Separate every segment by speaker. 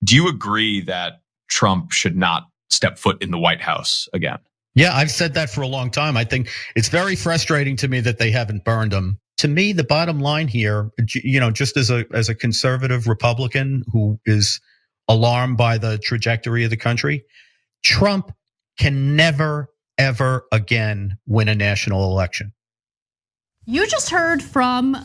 Speaker 1: Do you agree that Trump should not step foot in the White House again?
Speaker 2: Yeah, I've said that for a long time. I think it's very frustrating to me that they haven't burned him. To me, the bottom line here, just as a conservative Republican who is alarmed by the trajectory of the country, Trump can never, ever again win a national election.
Speaker 3: You just heard from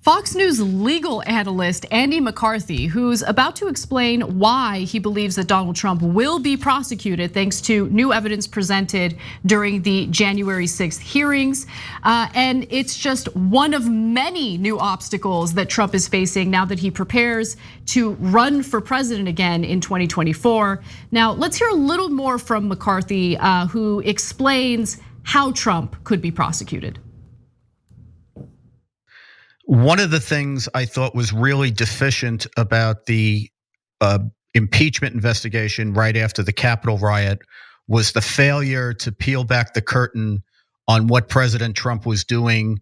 Speaker 3: Fox News legal analyst Andy McCarthy, who's about to explain why he believes that Donald Trump will be prosecuted thanks to new evidence presented during the January 6th hearings. And it's just one of many new obstacles that Trump is facing now that he prepares to run for president again in 2024. Now, let's hear a little more from McCarthy, who explains how Trump could be prosecuted.
Speaker 2: One of the things I thought was really deficient about the impeachment investigation right after the Capitol riot was the failure to peel back the curtain on what President Trump was doing,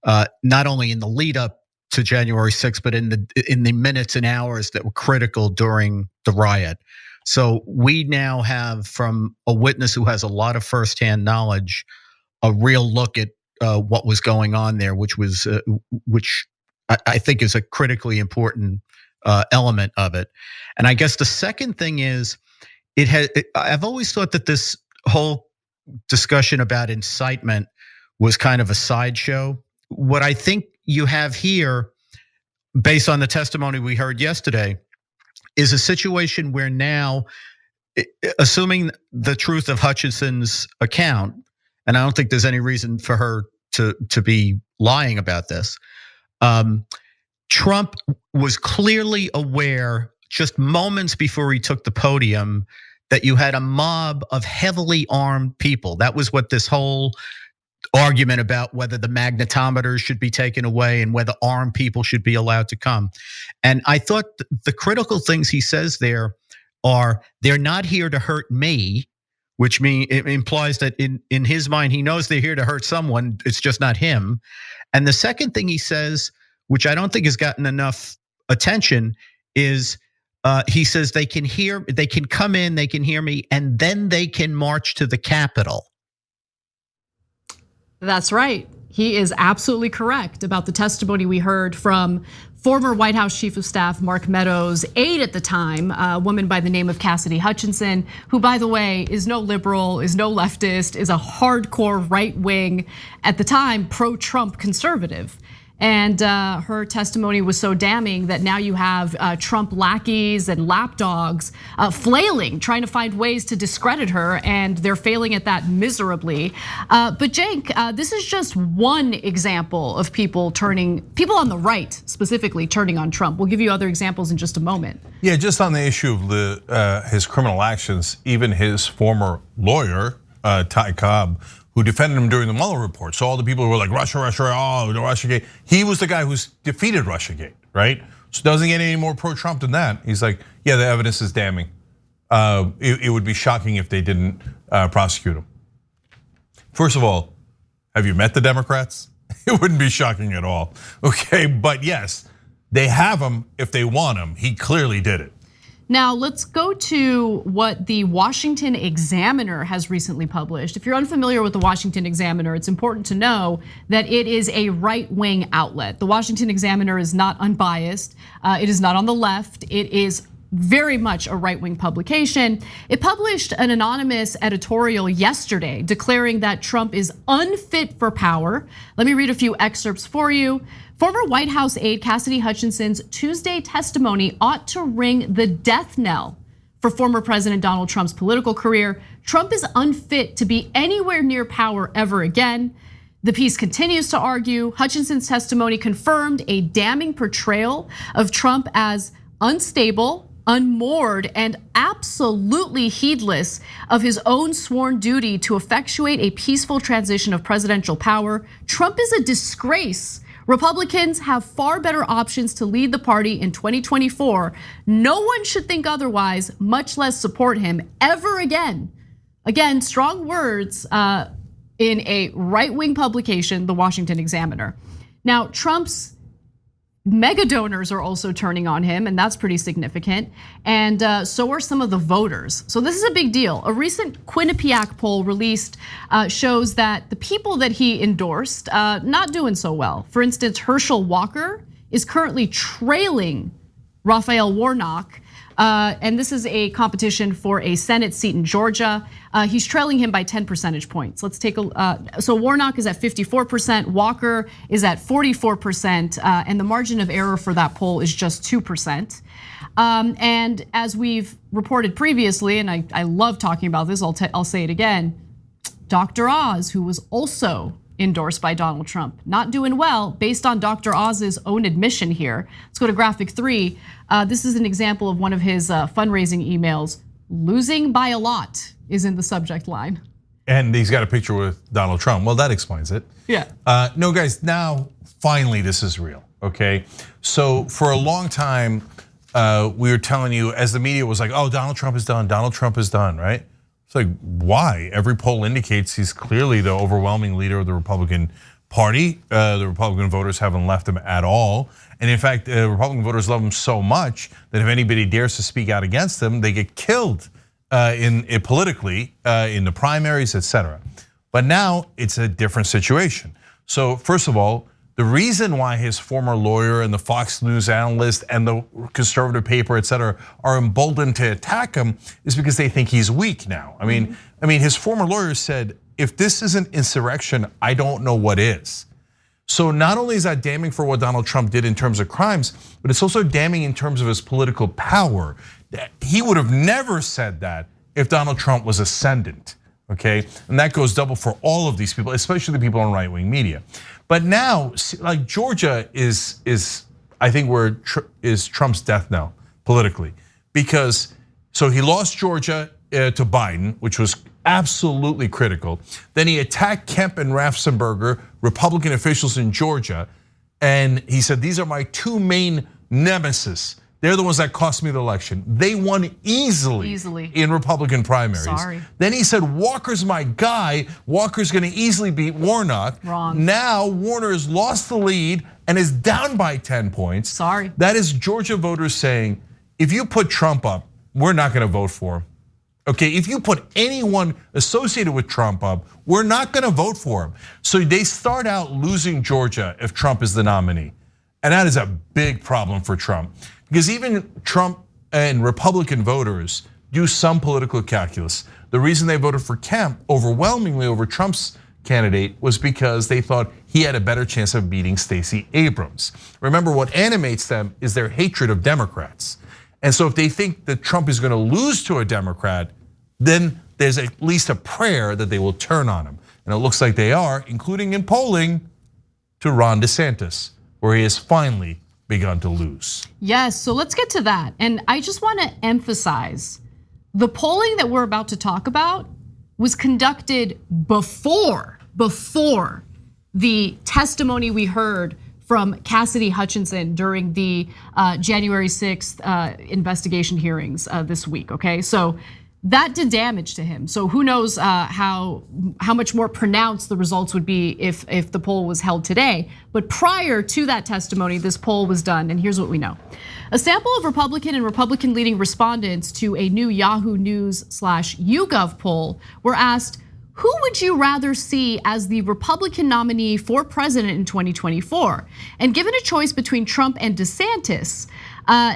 Speaker 2: not only in the lead up to January 6th, but in the minutes and hours that were critical during the riot. So we now have, from a witness who has a lot of firsthand knowledge, a real look at what was going on there, which I think is a critically important element of it. And I guess the second thing is, I've always thought that this whole discussion about incitement was kind of a sideshow. What I think you have here, based on the testimony we heard yesterday, is a situation where now, assuming the truth of Hutchinson's account, and I don't think there's any reason for her to be lying about this. Trump was clearly aware just moments before he took the podium that you had a mob of heavily armed people. That was what this whole argument about whether the magnetometers should be taken away and whether armed people should be allowed to come. And I thought the critical things he says there are, they're not here to hurt me, which it implies that in his mind, he knows they're here to hurt someone, it's just not him. And the second thing he says, which I don't think has gotten enough attention, is he says they can come in, they can hear me, and then they can march to the Capitol.
Speaker 3: That's right. He is absolutely correct about the testimony we heard from former White House Chief of Staff Mark Meadows' aide at the time, a woman by the name of Cassidy Hutchinson, who, by the way, is no liberal, is no leftist, is a hardcore right-wing, at the time, pro-Trump conservative. And her testimony was so damning that now you have Trump lackeys and lapdogs flailing, trying to find ways to discredit her, and they're failing at that miserably. But Cenk, this is just one example of people on the right specifically turning on Trump. We'll give you other examples in just a moment.
Speaker 4: Yeah, just on the issue of his criminal actions, even his former lawyer, Ty Cobb, who defended him during the Mueller report. So all the people who were like, Russia, Russiagate. He was the guy who's defeated Russiagate, right? So doesn't get any more pro-Trump than that. He's like, yeah, the evidence is damning. It would be shocking if they didn't prosecute him. First of all, have you met the Democrats? It wouldn't be shocking at all, okay? But yes, they have him if they want him. He clearly did it.
Speaker 3: Now let's go to what the Washington Examiner has recently published. If you're unfamiliar with the Washington Examiner, it's important to know that it is a right-wing outlet. The Washington Examiner is not unbiased. It is not on the left. It is very much a right-wing publication. It published an anonymous editorial yesterday declaring that Trump is unfit for power. Let me read a few excerpts for you. Former White House aide Cassidy Hutchinson's Tuesday testimony ought to ring the death knell for former President Donald Trump's political career. Trump is unfit to be anywhere near power ever again. The piece continues to argue Hutchinson's testimony confirmed a damning portrayal of Trump as unstable, unmoored, and absolutely heedless of his own sworn duty to effectuate a peaceful transition of presidential power. Trump is a disgrace. Republicans have far better options to lead the party in 2024. No one should think otherwise, much less support him ever again. Again, strong words in a right-wing publication, the Washington Examiner. Now, Trump's mega donors are also turning on him, and that's pretty significant. And so are some of the voters. So this is a big deal. A recent Quinnipiac poll released shows that the people that he endorsed not doing so well. For instance, Herschel Walker is currently trailing Raphael Warnock. And this is a competition for a Senate seat in Georgia. He's trailing him by 10 percentage points. Let's take so Warnock is at 54%, Walker is at 44%, and the margin of error for that poll is just 2%. And as we've reported previously, and I love talking about this, I'll say it again, Dr. Oz, who was also endorsed by Donald Trump, not doing well based on Dr. Oz's own admission here. Let's go to graphic 3. This is an example of one of his fundraising emails. Losing by a lot is in the subject line.
Speaker 4: And he's got a picture with Donald Trump. Well, that explains it.
Speaker 3: Yeah.
Speaker 4: No, guys, now finally this is real, okay? So for a long time, we were telling you, as the media was like, oh, Donald Trump is done, Donald Trump is done, right? It's like, why? Every poll indicates he's clearly the overwhelming leader of the Republican Party. The Republican voters haven't left him at all. And in fact, Republican voters love him so much that if anybody dares to speak out against him, they get killed politically in the primaries, etc. But now it's a different situation. So first of all, the reason why his former lawyer and the Fox News analyst and the conservative paper, et cetera, are emboldened to attack him is because they think he's weak now. I mean, his former lawyer said, if this isn't insurrection, I don't know what is. So not only is that damning for what Donald Trump did in terms of crimes, but it's also damning in terms of his political power. He would have never said that if Donald Trump was ascendant, okay? And that goes double for all of these people, especially the people on right-wing media. But now, like Georgia is I think where is Trump's death knell politically, because so he lost Georgia to Biden, which was absolutely critical. Then he attacked Kemp and Raffensperger, Republican officials in Georgia, and he said, these are my two main nemesis. They're the ones that cost me the election. They won easily in Republican primaries.
Speaker 3: Sorry.
Speaker 4: Then he said, Walker's my guy. Walker's gonna easily beat Warnock.
Speaker 3: Wrong.
Speaker 4: Now Warner has lost the lead and is down by 10 points.
Speaker 3: Sorry.
Speaker 4: That is Georgia voters saying, if you put Trump up, we're not gonna vote for him. Okay, if you put anyone associated with Trump up, we're not gonna vote for him. So they start out losing Georgia if Trump is the nominee. And that is a big problem for Trump. Because even Trump and Republican voters do some political calculus. The reason they voted for Kemp overwhelmingly over Trump's candidate was because they thought he had a better chance of beating Stacey Abrams. Remember, what animates them is their hatred of Democrats. And so if they think that Trump is gonna lose to a Democrat, then there's at least a prayer that they will turn on him. And it looks like they are, including in polling, to Ron DeSantis, where he has finally begun to lose.
Speaker 3: Yes, so let's get to that. And I just wanna emphasize, the polling that we're about to talk about was conducted before the testimony we heard from Cassidy Hutchinson during the January 6th investigation hearings this week, okay? So that did damage to him. So who knows how much more pronounced the results would be if the poll was held today. But prior to that testimony, this poll was done, and here's what we know. A sample of Republican and Republican leading respondents to a new Yahoo News/YouGov poll were asked, who would you rather see as the Republican nominee for president in 2024? And given a choice between Trump and DeSantis,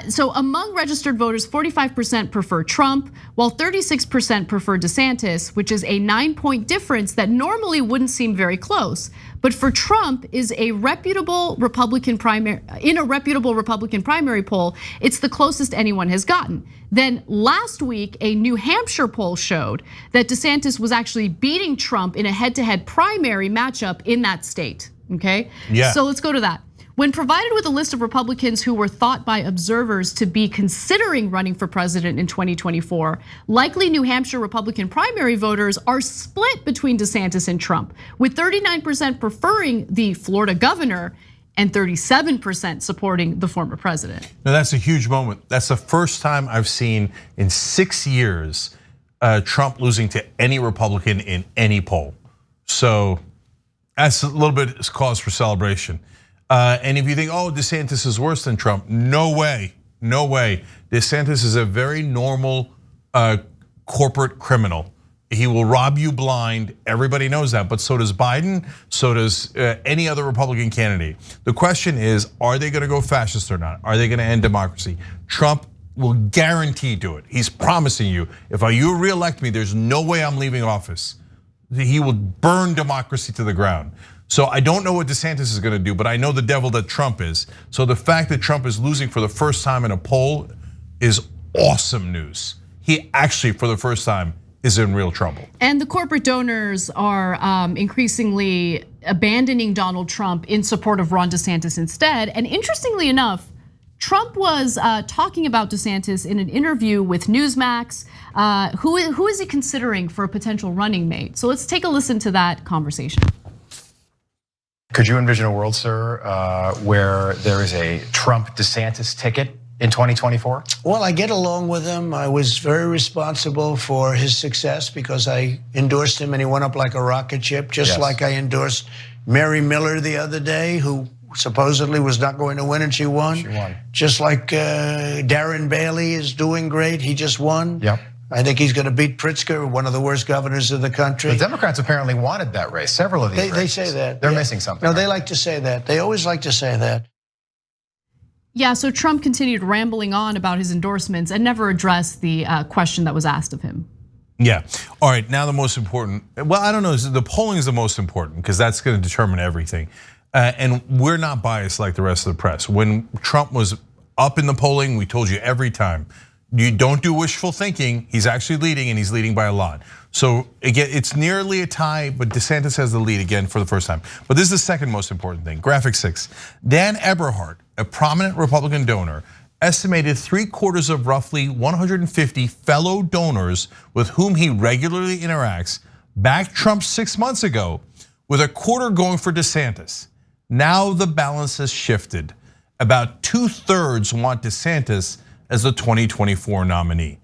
Speaker 3: so among registered voters, 45% prefer Trump, while 36% prefer DeSantis, which is a 9-point difference that normally wouldn't seem very close. But for Trump is a reputable Republican primary, in a reputable Republican primary poll, it's the closest anyone has gotten. Then last week, a New Hampshire poll showed that DeSantis was actually beating Trump in a head-to-head primary matchup in that state, okay?
Speaker 4: Yeah.
Speaker 3: So let's go to that. When provided with a list of Republicans who were thought by observers to be considering running for president in 2024, likely New Hampshire Republican primary voters are split between DeSantis and Trump, with 39% preferring the Florida governor and 37% supporting the former president.
Speaker 4: Now that's a huge moment. That's the first time I've seen in 6 years Trump losing to any Republican in any poll. So that's a little bit cause for celebration. And if you think, oh, DeSantis is worse than Trump, no way, no way. DeSantis is a very normal corporate criminal. He will rob you blind. Everybody knows that, but so does Biden, so does any other Republican candidate. The question is, are they gonna go fascist or not? Are they gonna end democracy? Trump will guarantee do it. He's promising you, if you reelect me, there's no way I'm leaving office. He will burn democracy to the ground. So I don't know what DeSantis is gonna do, but I know the devil that Trump is. So the fact that Trump is losing for the first time in a poll is awesome news. He actually, for the first time, is in real trouble.
Speaker 3: And the corporate donors are increasingly abandoning Donald Trump in support of Ron DeSantis instead. And interestingly enough, Trump was talking about DeSantis in an interview with Newsmax. Who is he considering for a potential running mate? So let's take a listen to that conversation.
Speaker 5: Could you envision a world, sir, where there is a Trump-DeSantis ticket in 2024?
Speaker 6: Well, I get along with him. I was very responsible for his success because I endorsed him and he went up like a rocket ship, just like I endorsed Mary Miller the other day, who supposedly was not going to win and she won.
Speaker 5: She won.
Speaker 6: Just like Darren Bailey is doing great, he just won.
Speaker 5: Yep.
Speaker 6: I think he's going to beat Pritzker, one of the worst governors of the country.
Speaker 5: The Democrats apparently wanted that race, several of these
Speaker 6: They say that.
Speaker 5: They're missing something.
Speaker 6: No, they like to say that. They always like to say that.
Speaker 3: Yeah, so Trump continued rambling on about his endorsements and never addressed the question that was asked of him.
Speaker 4: Yeah, all right, now the most important, well, I don't know, the polling is the most important because that's gonna determine everything. And we're not biased like the rest of the press. When Trump was up in the polling, we told you every time, you don't do wishful thinking, he's actually leading and he's leading by a lot. So again, it's nearly a tie, but DeSantis has the lead again for the first time. But this is the second most important thing, graphic 6. Dan Eberhard, a prominent Republican donor, estimated 3/4 of roughly 150 fellow donors with whom he regularly interacts backed Trump 6 months ago, with a quarter going for DeSantis. Now the balance has shifted. About 2/3 want DeSantis as the 2024 nominee.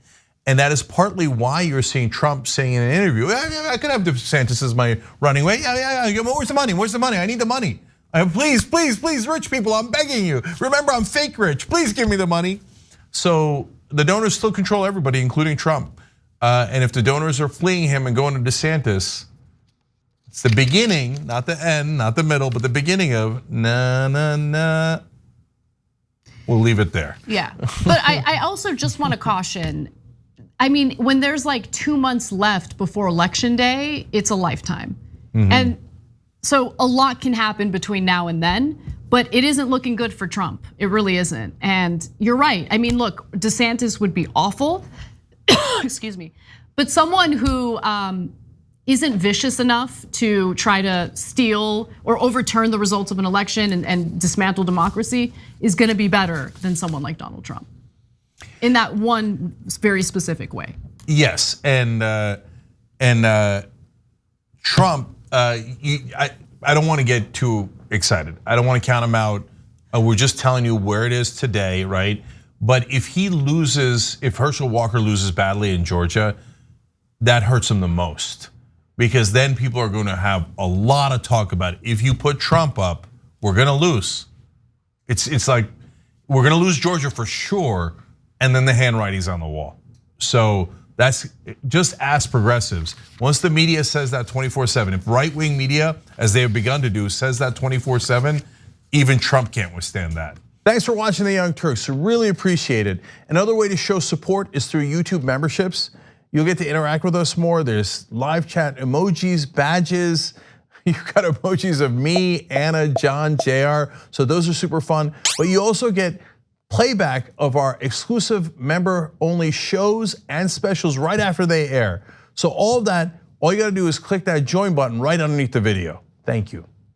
Speaker 4: And that is partly why you're seeing Trump saying in an interview, I could have DeSantis as my running mate. Yeah, where's the money? Where's the money? I need the money. Please, please, please, rich people, I'm begging you. Remember, I'm fake rich. Please give me the money. So the donors still control everybody, including Trump. And if the donors are fleeing him and going to DeSantis, it's the beginning, not the end, not the middle, but the beginning of na. We'll leave it there.
Speaker 3: Yeah, but I also just want to caution. I mean, when there's like 2 months left before election day, it's a lifetime. And so a lot can happen between now and then, but it isn't looking good for Trump. It really isn't. And you're right. I mean, look, DeSantis would be awful, excuse me. But someone who isn't vicious enough to try to steal or overturn the results of an election and dismantle democracy is gonna be better than someone like Donald Trump. In that one very specific way.
Speaker 4: Yes, and Trump, I don't want to get too excited. I don't want to count him out. We're just telling you where it is today, right? But if he loses, if Herschel Walker loses badly in Georgia, that hurts him the most. Because then people are going to have a lot of talk about it. If you put Trump up, we're going to lose. It's like, we're going to lose Georgia for sure. And then the handwriting's on the wall. So that's just ask progressives. Once the media says that 24/7, if right-wing media, as they have begun to do, says that 24/7, even Trump can't withstand that. Thanks for watching The Young Turks, really appreciate it. Another way to show support is through YouTube memberships. You'll get to interact with us more. There's live chat emojis, badges. You've got emojis of me, Anna, John, JR. So those are super fun. But you also get playback of our exclusive member-only shows and specials right after they air. So all of that, all you gotta do is click that join button right underneath the video. Thank you.